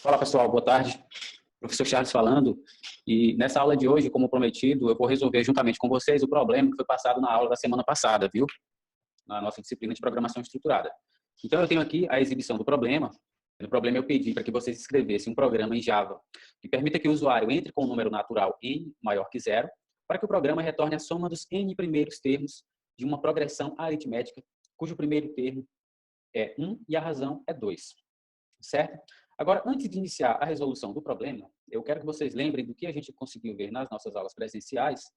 Fala pessoal, boa tarde. Professor Charles falando. E nessa aula de hoje, como prometido, eu vou resolver juntamente com vocês o problema que foi passado na aula da semana passada, viu? Na nossa disciplina de programação estruturada. Então eu tenho aqui a exibição do problema. No problema eu pedi para que vocês escrevessem um programa em Java que permita que o usuário entre com um número natural n maior que zero, para que o programa retorne a soma dos n primeiros termos de uma progressão aritmética, cujo primeiro termo é 1 e a razão é 2. Certo? Agora, antes de iniciar a resolução do problema, eu quero que vocês lembrem do que a gente conseguiu ver nas nossas aulas presenciais,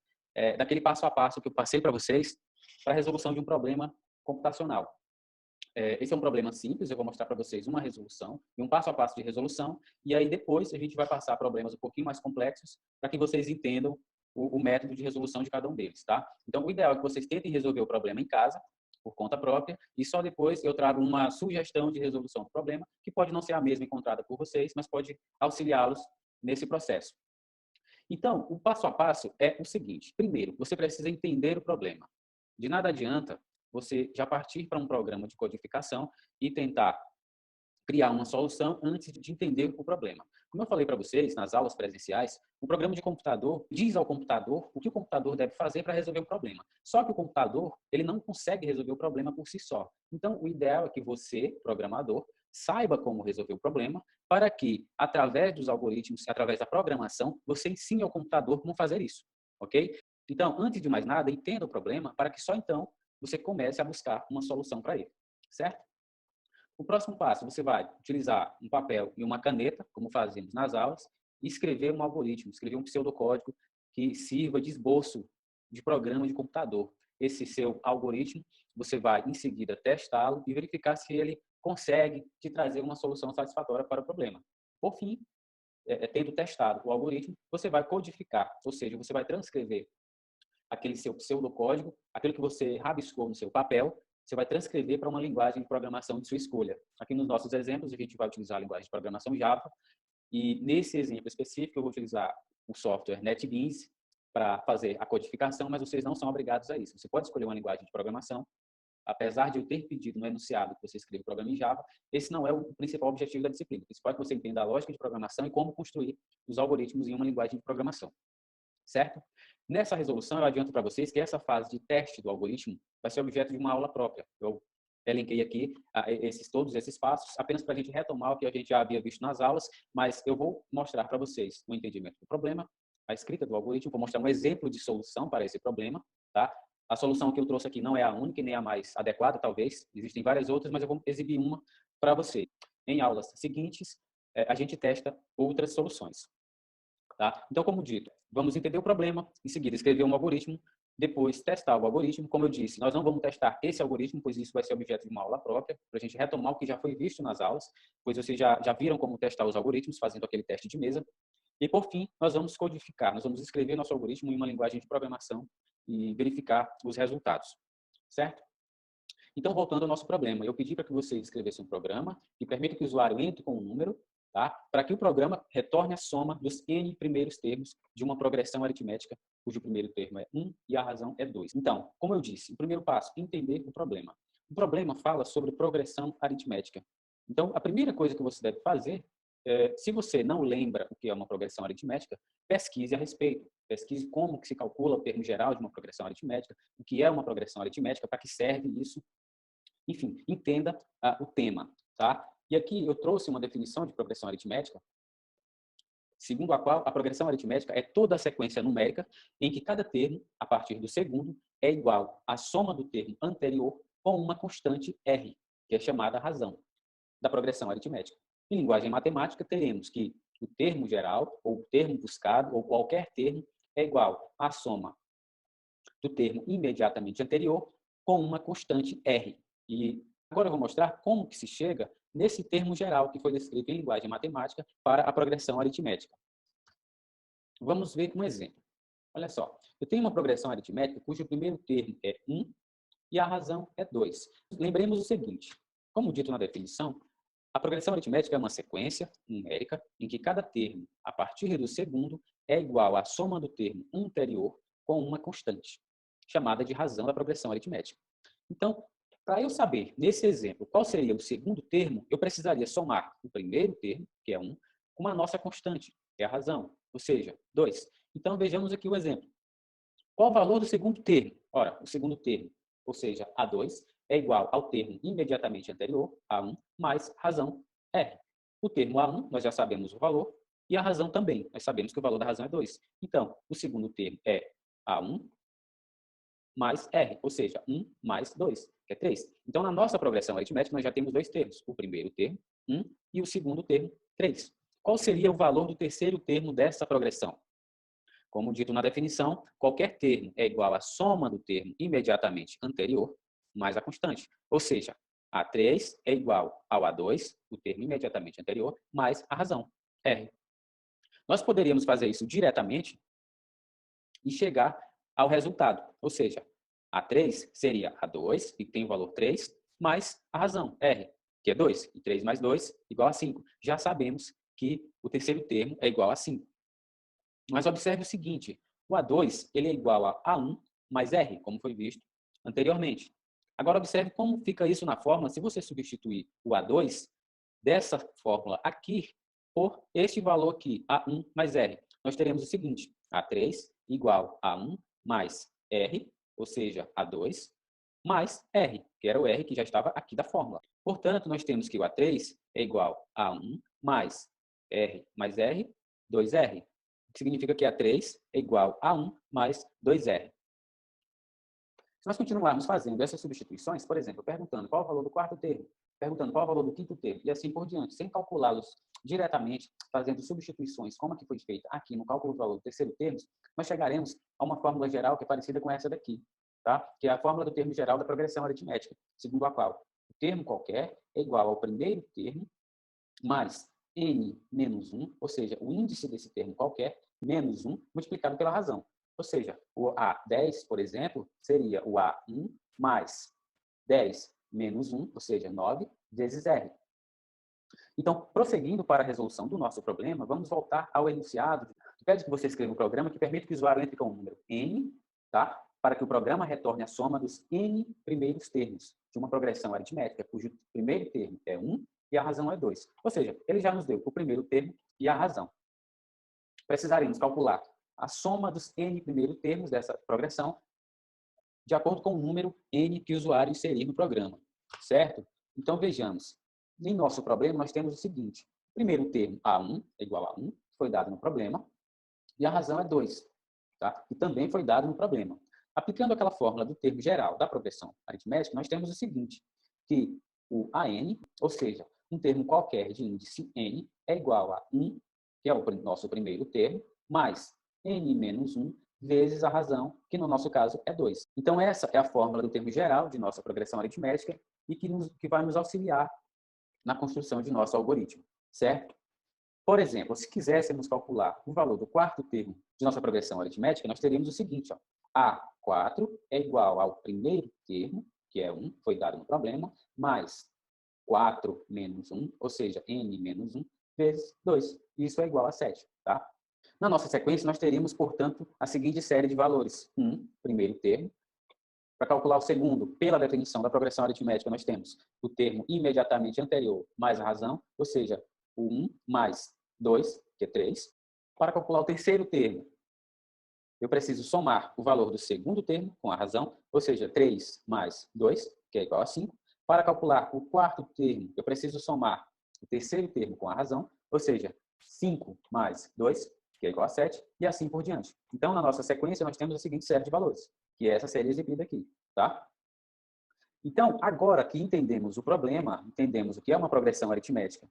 daquele passo a passo que eu passei para vocês para a resolução de um problema computacional. Esse é um problema simples, eu vou mostrar para vocês uma resolução e um passo a passo de resolução, e aí depois a gente vai passar a problemas um pouquinho mais complexos para que vocês entendam o método de resolução de cada um deles, tá? Então, o ideal é que vocês tentem resolver o problema em casa, por conta própria, e só depois eu trago uma sugestão de resolução do problema, que pode não ser a mesma encontrada por vocês, mas pode auxiliá-los nesse processo. Então, o passo a passo é o seguinte. Primeiro, você precisa entender o problema. De nada adianta você já partir para um programa de codificação e tentar criar uma solução antes de entender o problema. Como eu falei para vocês nas aulas presenciais, o programa de computador diz ao computador o que o computador deve fazer para resolver o problema. Só que o computador, ele não consegue resolver o problema por si só. Então, o ideal é que você, programador, saiba como resolver o problema para que, através dos algoritmos, através da programação, você ensine ao computador como fazer isso, ok? Então, antes de mais nada, entenda o problema para que só então você comece a buscar uma solução para ele, certo? O próximo passo, você vai utilizar um papel e uma caneta, como fazemos nas aulas, e escrever um algoritmo, escrever um pseudocódigo que sirva de esboço de programa de computador. Esse seu algoritmo, você vai em seguida testá-lo e verificar se ele consegue te trazer uma solução satisfatória para o problema. Por fim, tendo testado o algoritmo, você vai codificar, ou seja, você vai transcrever aquele seu pseudocódigo, aquilo que você rabiscou no seu papel, você vai transcrever para uma linguagem de programação de sua escolha. Aqui nos nossos exemplos, a gente vai utilizar a linguagem de programação Java, e nesse exemplo específico, eu vou utilizar o software NetBeans para fazer a codificação, mas vocês não são obrigados a isso. Você pode escolher uma linguagem de programação, apesar de eu ter pedido no enunciado que você escreva o programa em Java, esse não é o principal objetivo da disciplina. O principal é que você entenda a lógica de programação e como construir os algoritmos em uma linguagem de programação. Certo? Nessa resolução, eu adianto para vocês que essa fase de teste do algoritmo vai ser objeto de uma aula própria. Eu elenquei aqui todos esses passos, apenas para a gente retomar o que a gente já havia visto nas aulas, mas eu vou mostrar para vocês o entendimento do problema, a escrita do algoritmo, vou mostrar um exemplo de solução para esse problema, tá? A solução que eu trouxe aqui não é a única e nem a mais adequada, talvez, existem várias outras, mas eu vou exibir uma para você. Em aulas seguintes, a gente testa outras soluções. Tá? Então, como dito, vamos entender o problema, em seguida escrever um algoritmo, depois testar o algoritmo. Como eu disse, nós não vamos testar esse algoritmo, pois isso vai ser objeto de uma aula própria, para a gente retomar o que já foi visto nas aulas, pois vocês já viram como testar os algoritmos, fazendo aquele teste de mesa. E, por fim, nós vamos codificar, nós vamos escrever nosso algoritmo em uma linguagem de programação e verificar os resultados, certo? Então, voltando ao nosso problema, eu pedi para que vocês escrevessem um programa que permita que o usuário entre com um número, tá? Para que o programa retorne a soma dos n primeiros termos de uma progressão aritmética, cujo primeiro termo é 1 e a razão é 2. Então, como eu disse, o primeiro passo, entender o problema. O problema fala sobre progressão aritmética. Então, a primeira coisa que você deve fazer, se você não lembra o que é uma progressão aritmética, pesquise a respeito. Pesquise como que se calcula o termo geral de uma progressão aritmética, o que é uma progressão aritmética, para que serve isso. Enfim, entenda o tema, tá? E aqui eu trouxe uma definição de progressão aritmética, segundo a qual a progressão aritmética é toda a sequência numérica em que cada termo, a partir do segundo, é igual à soma do termo anterior com uma constante R, que é chamada razão da progressão aritmética. Em linguagem matemática, teremos que o termo geral, ou o termo buscado, ou qualquer termo, é igual à soma do termo imediatamente anterior com uma constante R. E agora eu vou mostrar como que se chega nesse termo geral que foi descrito em linguagem matemática para a progressão aritmética. Vamos ver um exemplo. Olha só, eu tenho uma progressão aritmética cujo primeiro termo é 1 e a razão é 2. Lembremos o seguinte, como dito na definição, a progressão aritmética é uma sequência numérica em que cada termo, a partir do segundo, é igual à soma do termo anterior com uma constante, chamada de razão da progressão aritmética. Então, para eu saber, nesse exemplo, qual seria o segundo termo, eu precisaria somar o primeiro termo, que é 1, com a nossa constante, que é a razão, ou seja, 2. Então, vejamos aqui o exemplo. Qual o valor do segundo termo? Ora, o segundo termo, ou seja, A2, é igual ao termo imediatamente anterior, A1, mais razão R. O termo A1, nós já sabemos o valor, e a razão também. Nós sabemos que o valor da razão é 2. Então, o segundo termo é A1 mais R, ou seja, 1 mais 2, que é 3. Então, na nossa progressão aritmética, nós já temos dois termos. O primeiro termo, 1, e o segundo termo, 3. Qual seria o valor do terceiro termo dessa progressão? Como dito na definição, qualquer termo é igual à soma do termo imediatamente anterior mais a constante. Ou seja, A3 é igual ao A2, o termo imediatamente anterior, mais a razão, R. Nós poderíamos fazer isso diretamente e chegar ao resultado. Ou seja, A3 seria A2, que tem o valor 3, mais a razão, R, que é 2. E 3 mais 2 igual a 5. Já sabemos que o terceiro termo é igual a 5. Mas observe o seguinte, o A2 ele é igual a A1 mais R, como foi visto anteriormente. Agora observe como fica isso na fórmula se você substituir o A2 dessa fórmula aqui por este valor aqui, A1 mais R. Nós teremos o seguinte, A3 igual a 1 mais R, ou seja, A2, mais R, que era o R que já estava aqui da fórmula. Portanto, nós temos que o A3 é igual a 1 mais R mais R, 2R. Que significa que A3 é igual a 1 mais 2R. Se nós continuarmos fazendo essas substituições, por exemplo, perguntando qual é o valor do quarto termo, perguntando qual é o valor do quinto termo, e assim por diante, sem calculá-los diretamente, fazendo substituições, como que foi feita aqui no cálculo do valor do terceiro termo, nós chegaremos a uma fórmula geral que é parecida com essa daqui, tá? Que é a fórmula do termo geral da progressão aritmética, segundo a qual o termo qualquer é igual ao primeiro termo mais n menos 1, ou seja, o índice desse termo qualquer, menos 1, multiplicado pela razão. Ou seja, o A10, por exemplo, seria o A1 mais 10 menos 1, ou seja, 9, vezes R. Então, prosseguindo para a resolução do nosso problema, vamos voltar ao enunciado, que pede que você escreva um programa que permite que o usuário entre com o número n, tá? Para que o programa retorne a soma dos n primeiros termos de uma progressão aritmética, cujo primeiro termo é 1 e a razão é 2. Ou seja, ele já nos deu o primeiro termo e a razão. Precisaremos calcular a soma dos n primeiros termos dessa progressão de acordo com o número n que o usuário inserir no programa, certo? Então, vejamos. Em nosso problema, nós temos o seguinte. O primeiro termo, A1, é igual a 1, que foi dado no problema, e a razão é 2, tá? Que também foi dado no problema. Aplicando aquela fórmula do termo geral da progressão aritmética, nós temos o seguinte, que o AN, ou seja, um termo qualquer de índice n, é igual a 1, que é o nosso primeiro termo, mais n menos 1, vezes a razão, que no nosso caso é 2. Então, essa é a fórmula do termo geral de nossa progressão aritmética e que vai nos auxiliar na construção de nosso algoritmo, certo? Por exemplo, se quiséssemos calcular o valor do quarto termo de nossa progressão aritmética, nós teríamos o seguinte, ó, A4 é igual ao primeiro termo, que é 1, foi dado no problema, mais 4 menos 1, ou seja, n menos 1, vezes 2. Isso é igual a 7, tá? Na nossa sequência, nós teríamos, portanto, a seguinte série de valores. 1, primeiro termo. Para calcular o segundo, pela definição da progressão aritmética, nós temos o termo imediatamente anterior mais a razão, ou seja, o 1 mais 2, que é 3. Para calcular o terceiro termo, eu preciso somar o valor do segundo termo com a razão, ou seja, 3 mais 2, que é igual a 5. Para calcular o quarto termo, eu preciso somar o terceiro termo com a razão, ou seja, 5 mais 2, que é igual a 7, e assim por diante. Então, na nossa sequência, nós temos a seguinte série de valores, que é essa série exibida aqui, tá? Então, agora que entendemos o problema, entendemos o que é uma progressão aritmética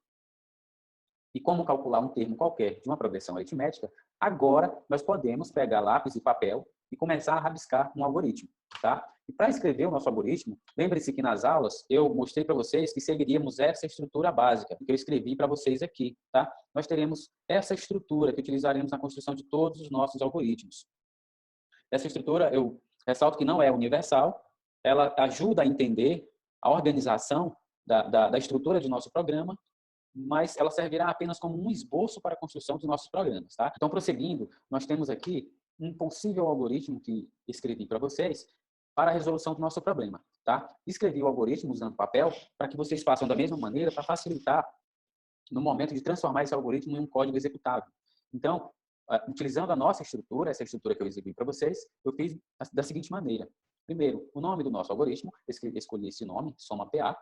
e como calcular um termo qualquer de uma progressão aritmética, agora nós podemos pegar lápis e papel e começar a rabiscar um algoritmo, tá? E para escrever o nosso algoritmo, lembre-se que nas aulas eu mostrei para vocês que seguiríamos essa estrutura básica que eu escrevi para vocês aqui, tá? Nós teremos essa estrutura que utilizaremos na construção de todos os nossos algoritmos. Essa estrutura, eu ressalto que não é universal, ela ajuda a entender a organização da estrutura de nosso programa, mas ela servirá apenas como um esboço para a construção dos nossos programas, tá? Então, prosseguindo, nós temos aqui um possível algoritmo que escrevi para vocês para a resolução do nosso problema, tá? Escrevi o algoritmo usando papel para que vocês façam da mesma maneira para facilitar no momento de transformar esse algoritmo em um código executável. Então, utilizando a nossa estrutura, essa estrutura que eu exibi para vocês, eu fiz da seguinte maneira. Primeiro, o nome do nosso algoritmo, escolhi esse nome, soma PA.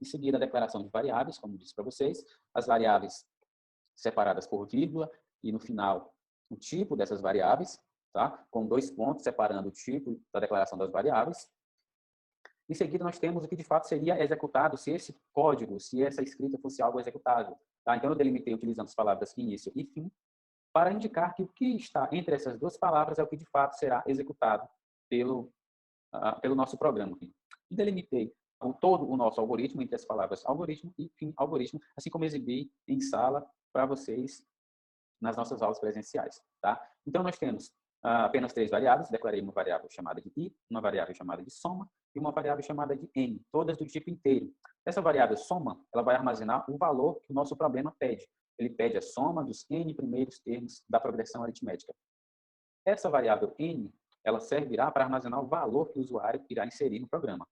Em seguida, a declaração de variáveis, como disse para vocês, as variáveis separadas por vírgula e, no final, o tipo dessas variáveis, tá? Com 2 pontos separando o tipo da declaração das variáveis. Em seguida, nós temos o que de fato seria executado se esse código, se essa escrita fosse algo executável. Tá? Então, eu delimitei utilizando as palavras início e fim, para indicar que o que está entre essas duas palavras é o que de fato será executado pelo nosso programa. E delimitei todo o nosso algoritmo entre as palavras algoritmo e fim algoritmo, assim como exibi em sala para vocês nas nossas aulas presenciais. Tá? Então, nós temos apenas 3 variáveis. Declarei uma variável chamada de i, uma variável chamada de soma e uma variável chamada de n, todas do tipo inteiro. Essa variável soma, ela vai armazenar o valor que o nosso problema pede. Ele pede a soma dos n primeiros termos da progressão aritmética. Essa variável n, ela servirá para armazenar o valor que o usuário irá inserir no programa.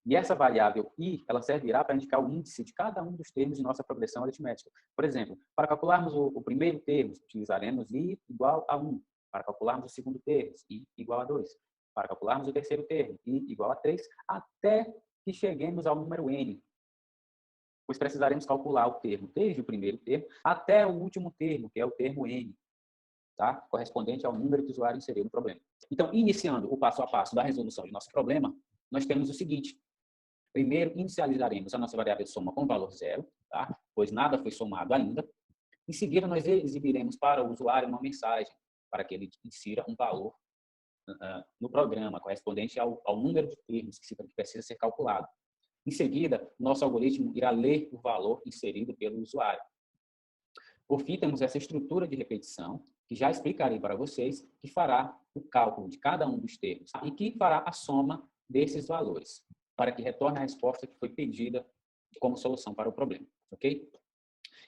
E essa variável i, ela servirá para indicar o índice de cada um dos termos de nossa progressão aritmética. Por exemplo, para calcularmos o primeiro termo, utilizaremos i igual a 1. Para calcularmos o segundo termo, i igual a 2. Para calcularmos o terceiro termo, i igual a 3, até que cheguemos ao número n. Pois precisaremos calcular o termo desde o primeiro termo até o último termo, que é o termo n, tá? Correspondente ao número que o usuário inseriu no problema. Então, iniciando o passo a passo da resolução de nosso problema, nós temos o seguinte. Primeiro, inicializaremos a nossa variável soma com valor 0, tá? Pois nada foi somado ainda. Em seguida, nós exibiremos para o usuário uma mensagem para que ele insira um valor no programa, correspondente ao número de termos que precisa ser calculado. Em seguida, nosso algoritmo irá ler o valor inserido pelo usuário. Por fim, temos essa estrutura de repetição, que já explicarei para vocês, que fará o cálculo de cada um dos termos e que fará a soma desses valores, para que retorne a resposta que foi pedida como solução para o problema, ok?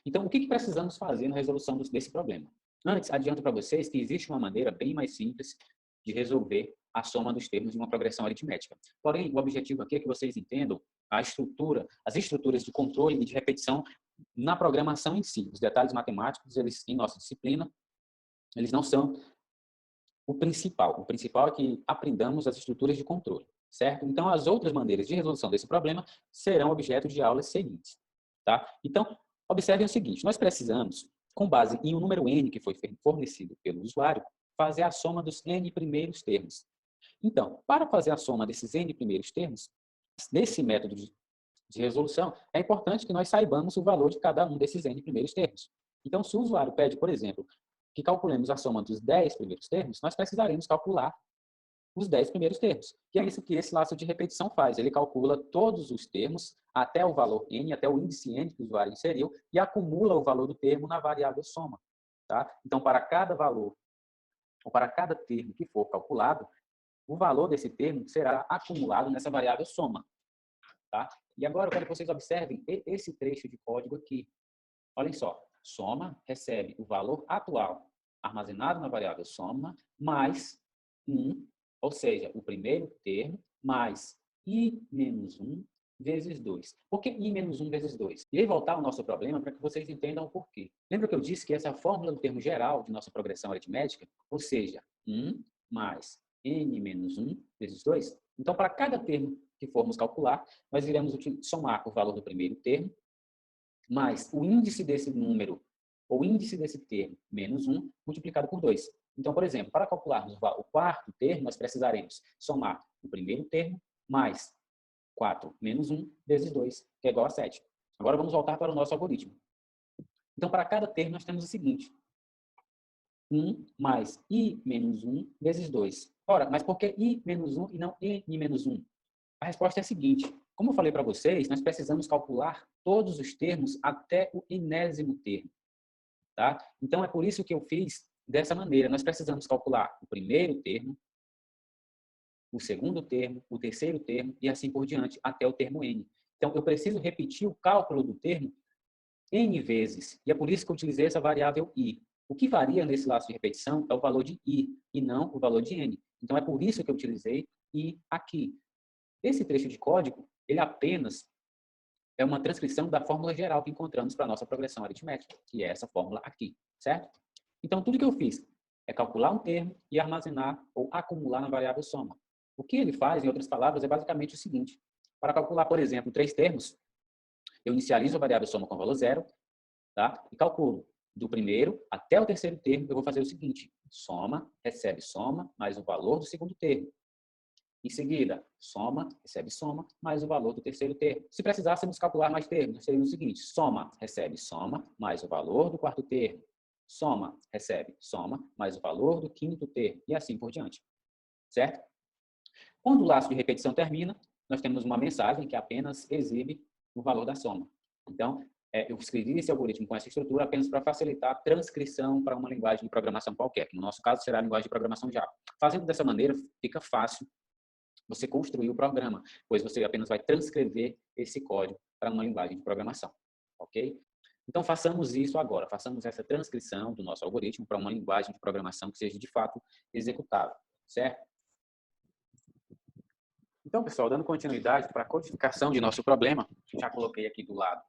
Então, o que precisamos fazer na resolução desse problema? Antes, adianto para vocês que existe uma maneira bem mais simples de resolver a soma dos termos de uma progressão aritmética. Porém, o objetivo aqui é que vocês entendam as estruturas de controle e de repetição na programação em si. Os detalhes matemáticos, eles, em nossa disciplina, eles não são o principal. O principal é que aprendamos as estruturas de controle, certo? Então, as outras maneiras de resolução desse problema serão objeto de aulas seguintes, tá? Então, observem o seguinte, nós precisamos, com base em um número n que foi fornecido pelo usuário, fazer a soma dos n primeiros termos. Então, para fazer a soma desses n primeiros termos, nesse método de resolução, é importante que nós saibamos o valor de cada um desses n primeiros termos. Então, se o usuário pede, por exemplo, que calculemos a soma dos 10 primeiros termos, nós precisaremos calcular os 10 primeiros termos. E é isso que esse laço de repetição faz. Ele calcula todos os termos até o valor n, até o índice n que o usuário inseriu, e acumula o valor do termo na variável soma. Tá? Então, para cada valor, ou para cada termo que for calculado, o valor desse termo será acumulado nessa variável soma. Tá? E agora eu quero que vocês observem esse trecho de código aqui. Olhem só, soma recebe o valor atual armazenado na variável soma mais 1, ou seja, o primeiro termo, mais i menos 1 vezes 2. Por que i menos 1 vezes 2? E aí voltar ao nosso problema para que vocês entendam o porquê. Lembra que eu disse que essa é a fórmula do termo geral de nossa progressão aritmética? Ou seja, 1 mais n menos 1 vezes 2. Então, para cada termo que formos calcular, nós iremos somar o valor do primeiro termo, mais o índice desse número, ou índice desse termo, menos 1, multiplicado por 2. Então, por exemplo, para calcularmos o quarto termo, nós precisaremos somar o primeiro termo, mais 4 menos 1, vezes 2, que é igual a 7. Agora, vamos voltar para o nosso algoritmo. Então, para cada termo, nós temos o seguinte. 1 mais i menos 1 vezes 2. Ora, mas por que i menos 1 e não n menos 1? A resposta é a seguinte. Como eu falei para vocês, nós precisamos calcular todos os termos até o enésimo termo. Tá? Então, é por isso que eu fiz dessa maneira. Nós precisamos calcular o primeiro termo, o segundo termo, o terceiro termo e assim por diante, até o termo n. Então, eu preciso repetir o cálculo do termo n vezes. E é por isso que eu utilizei essa variável i. O que varia nesse laço de repetição é o valor de i e não o valor de n. Então, é por isso que eu utilizei i aqui. Esse trecho de código, ele apenas é uma transcrição da fórmula geral que encontramos para a nossa progressão aritmética, que é essa fórmula aqui, certo? Então, tudo que eu fiz é calcular um termo e armazenar ou acumular na variável soma. O que ele faz, em outras palavras, é basicamente o seguinte. Para calcular, por exemplo, 3 termos, eu inicializo a variável soma com valor zero, tá? E calculo do primeiro até o terceiro termo, eu vou fazer o seguinte: soma, recebe soma, mais o valor do segundo termo. Em seguida, soma, recebe soma, mais o valor do terceiro termo. Se precisássemos calcular mais termos, seria o seguinte: soma, recebe soma, mais o valor do quarto termo. Soma, recebe soma, mais o valor do quinto termo. E assim por diante. Certo? Quando o laço de repetição termina, nós temos uma mensagem que apenas exibe o valor da soma. Então, eu escrevi esse algoritmo com essa estrutura apenas para facilitar a transcrição para uma linguagem de programação qualquer, que no nosso caso será a linguagem de programação Java. Fazendo dessa maneira, fica fácil você construir o programa, pois você apenas vai transcrever esse código para uma linguagem de programação, ok? Então, façamos isso agora, façamos essa transcrição do nosso algoritmo para uma linguagem de programação que seja, de fato, executável, certo? Então, pessoal, dando continuidade para a codificação de nosso problema, já coloquei aqui do lado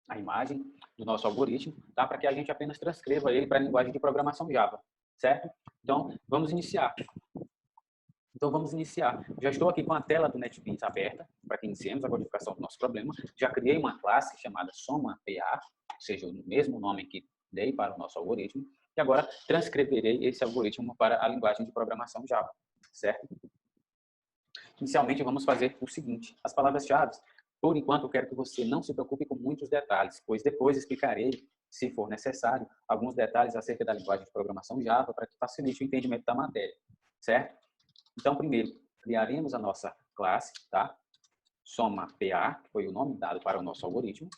a imagem do nosso algoritmo, tá? Para que a gente apenas transcreva ele para a linguagem de programação Java, certo? Então, vamos iniciar. Já estou aqui com a tela do NetBeans aberta, para que iniciemos a codificação do nosso problema. Já criei uma classe chamada SomaPA, ou seja, o mesmo nome que dei para o nosso algoritmo, e agora transcreverei esse algoritmo para a linguagem de programação Java, certo? Inicialmente, vamos fazer o seguinte: as palavras-chave, por enquanto, eu quero que você não se preocupe com muitos detalhes, pois depois explicarei, se for necessário, alguns detalhes acerca da linguagem de programação Java para que facilite o entendimento da matéria, certo? Então, primeiro, criaremos a nossa classe, tá? SomaPA, que foi o nome dado para o nosso algoritmo,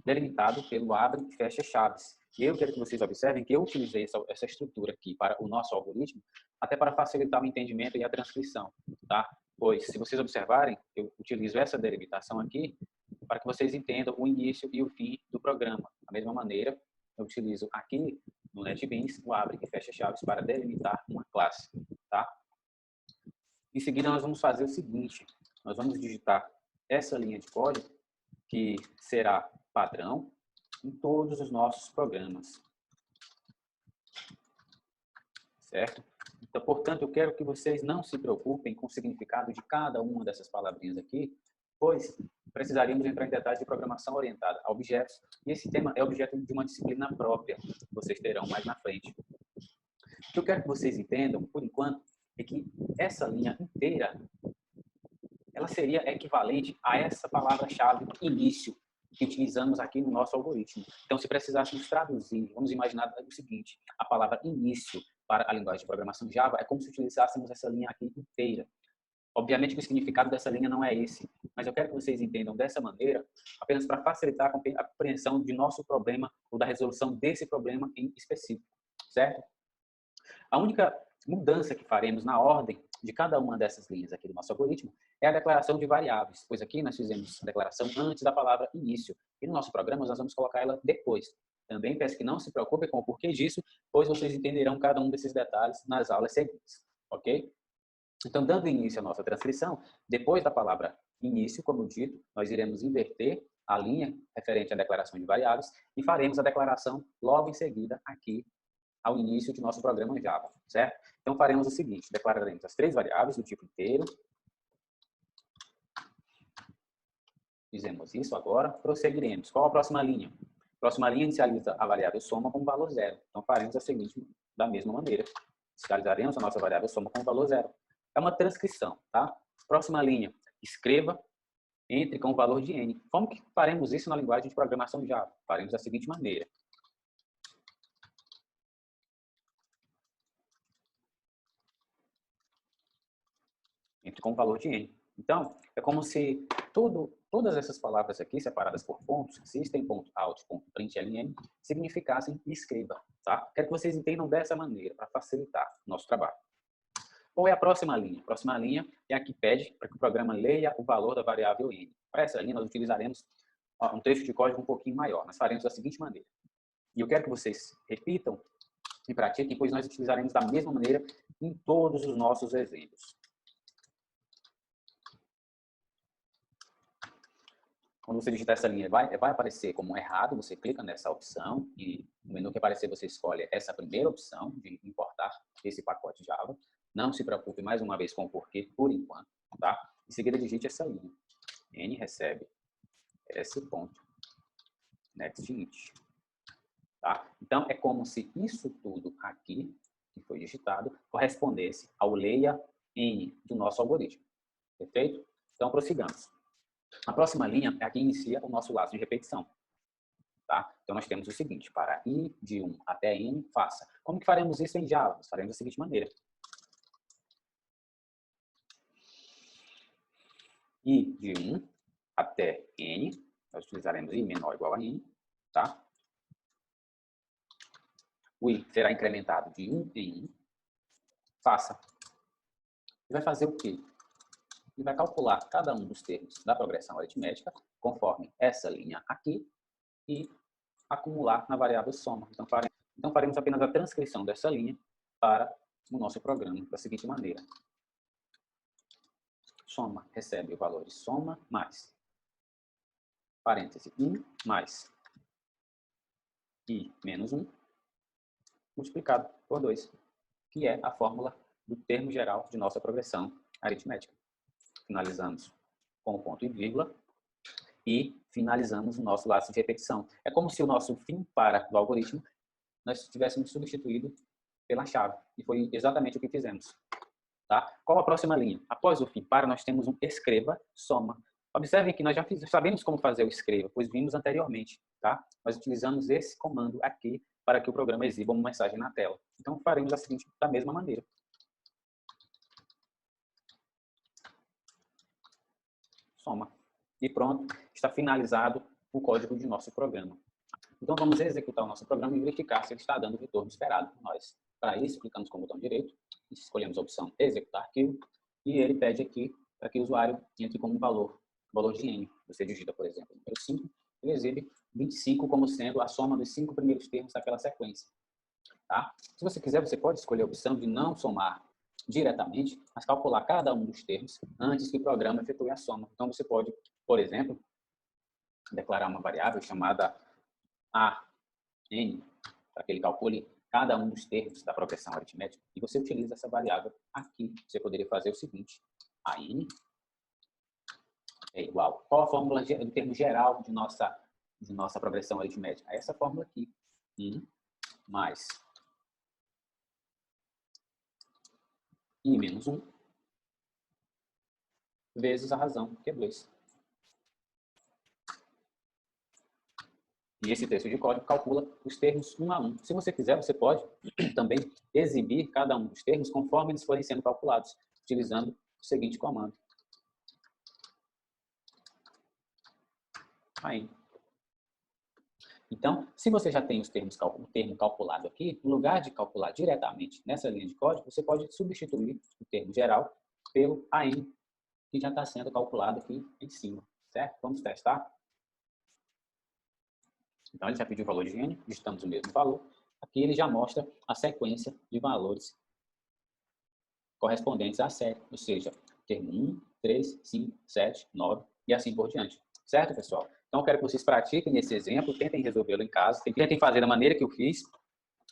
delimitado pelo abre e fecha chaves. E eu quero que vocês observem que eu utilizei essa estrutura aqui para o nosso algoritmo, até para facilitar o entendimento e a transcrição, tá? Pois, se vocês observarem, eu utilizo essa delimitação aqui para que vocês entendam o início e o fim do programa. Da mesma maneira, eu utilizo aqui no NetBeans o abre e fecha chaves para delimitar uma classe, tá? Em seguida, nós vamos fazer o seguinte: nós vamos digitar essa linha de código, que será padrão em todos os nossos programas, certo? Então, portanto, eu quero que vocês não se preocupem com o significado de cada uma dessas palavrinhas aqui, pois precisaríamos entrar em detalhes de programação orientada a objetos, e esse tema é objeto de uma disciplina própria, que vocês terão mais na frente. O que eu quero que vocês entendam, por enquanto, é que essa linha inteira, ela seria equivalente a essa palavra-chave início, que utilizamos aqui no nosso algoritmo. Então, se precisássemos traduzir, vamos imaginar o seguinte: a palavra início para a linguagem de programação Java é como se utilizássemos essa linha aqui inteira. Obviamente que o significado dessa linha não é esse, mas eu quero que vocês entendam dessa maneira, apenas para facilitar a compreensão de nosso problema ou da resolução desse problema em específico, certo? A única mudança que faremos na ordem de cada uma dessas linhas aqui do nosso algoritmo é a declaração de variáveis, pois aqui nós fizemos a declaração antes da palavra início, e no nosso programa nós vamos colocar ela depois. Também peço que não se preocupem com o porquê disso, pois vocês entenderão cada um desses detalhes nas aulas seguintes, ok? Então, dando início à nossa transcrição, depois da palavra início, como dito, nós iremos inverter a linha referente à declaração de variáveis e faremos a declaração logo em seguida aqui ao início de nosso programa Java, certo? Então, faremos o seguinte: declararemos as 3 variáveis do tipo inteiro. Fizemos isso agora, prosseguiremos. Qual a próxima linha? A próxima linha inicializa a variável soma com valor zero. Então, faremos a seguinte, da mesma maneira. Inicializaremos a nossa variável soma com valor zero. É uma transcrição, tá? Próxima linha, escreva entre com o valor de n. Como que faremos isso na linguagem de programação Java? Faremos da seguinte maneira: entre com o valor de n. Então, é como se todas essas palavras aqui, separadas por pontos, system.out.println, significassem escreva, tá? Quero que vocês entendam dessa maneira, para facilitar o nosso trabalho. Qual é a próxima linha? A próxima linha é a que pede para que o programa leia o valor da variável n. Para essa linha, nós utilizaremos um trecho de código um pouquinho maior. Nós faremos da seguinte maneira. E eu quero que vocês repitam e pratiquem, pois nós utilizaremos da mesma maneira em todos os nossos exemplos. Quando você digitar essa linha, vai aparecer como errado, você clica nessa opção e no menu que aparecer você escolhe essa primeira opção de importar esse pacote Java. Não se preocupe mais uma vez com o porquê por enquanto, tá? Em seguida digite essa linha. N recebe S ponto next int. Tá? Então, é como se isso tudo aqui, que foi digitado, correspondesse ao layer N do nosso algoritmo. Perfeito? Então, prossigamos. A próxima linha é a que inicia o nosso laço de repetição. Tá? Então, nós temos o seguinte, para i de 1 até n, faça. Como que faremos isso em Java? Nós faremos da seguinte maneira. I de 1 até n, nós utilizaremos i menor ou igual a n, tá? O i será incrementado de 1 em 1. Faça. E vai fazer o quê? Ele vai calcular cada um dos termos da progressão aritmética conforme essa linha aqui e acumular na variável soma. Então faremos apenas a transcrição dessa linha para o nosso programa da seguinte maneira. Soma recebe o valor de soma mais, parêntese, i mais i menos 1, multiplicado por 2, que é a fórmula do termo geral de nossa progressão aritmética. Finalizamos com o ponto e vírgula e finalizamos o nosso laço de repetição. É como se o nosso fim para do algoritmo nós tivéssemos substituído pela chave. E foi exatamente o que fizemos. Tá? Qual a próxima linha? Após o fim para, nós temos um escreva, soma. Observem que nós já sabemos como fazer o escreva, pois vimos anteriormente. Tá? Nós utilizamos esse comando aqui para que o programa exiba uma mensagem na tela. Então, faremos da mesma maneira. Soma. E pronto, está finalizado o código de nosso programa. Então, vamos executar o nosso programa e verificar se ele está dando o retorno esperado por nós. Para isso, clicamos com o botão direito, escolhemos a opção executar arquivo, e ele pede aqui para que o usuário entre como valor de n. Você digita, por exemplo, o número 5, ele exibe 25 como sendo a soma dos 5 primeiros termos daquela sequência. Tá? Se você quiser, você pode escolher a opção de não somar diretamente, mas calcular cada um dos termos antes que o programa efetue a soma. Então, você pode, por exemplo, declarar uma variável chamada AN, para que ele calcule cada um dos termos da progressão aritmética, e você utiliza essa variável aqui. Você poderia fazer o seguinte, AN é igual. Qual a fórmula do termo geral de nossa progressão aritmética? Essa fórmula aqui, I mais I menos 1 vezes a razão, que é 2. E esse texto de código calcula os termos um a um. Se você quiser, você pode também exibir cada um dos termos conforme eles forem sendo calculados, utilizando o seguinte comando. Aí. Então, se você já tem o termo calculado aqui, no lugar de calcular diretamente nessa linha de código, você pode substituir o termo geral pelo AN, que já está sendo calculado aqui em cima, certo? Vamos testar? Então, ele já pediu o valor de n, digitamos o mesmo valor. Aqui ele já mostra a sequência de valores correspondentes à série, ou seja, termo 1, 3, 5, 7, 9 e assim por diante. Certo, pessoal? Então, eu quero que vocês pratiquem esse exemplo, tentem resolvê-lo em casa, tentem fazer da maneira que eu fiz,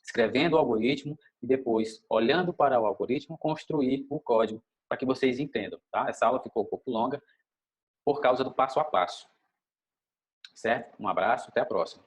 escrevendo o algoritmo e depois, olhando para o algoritmo, construir o código para que vocês entendam. Tá? Essa aula ficou um pouco longa por causa do passo a passo. Certo? Um abraço, até a próxima.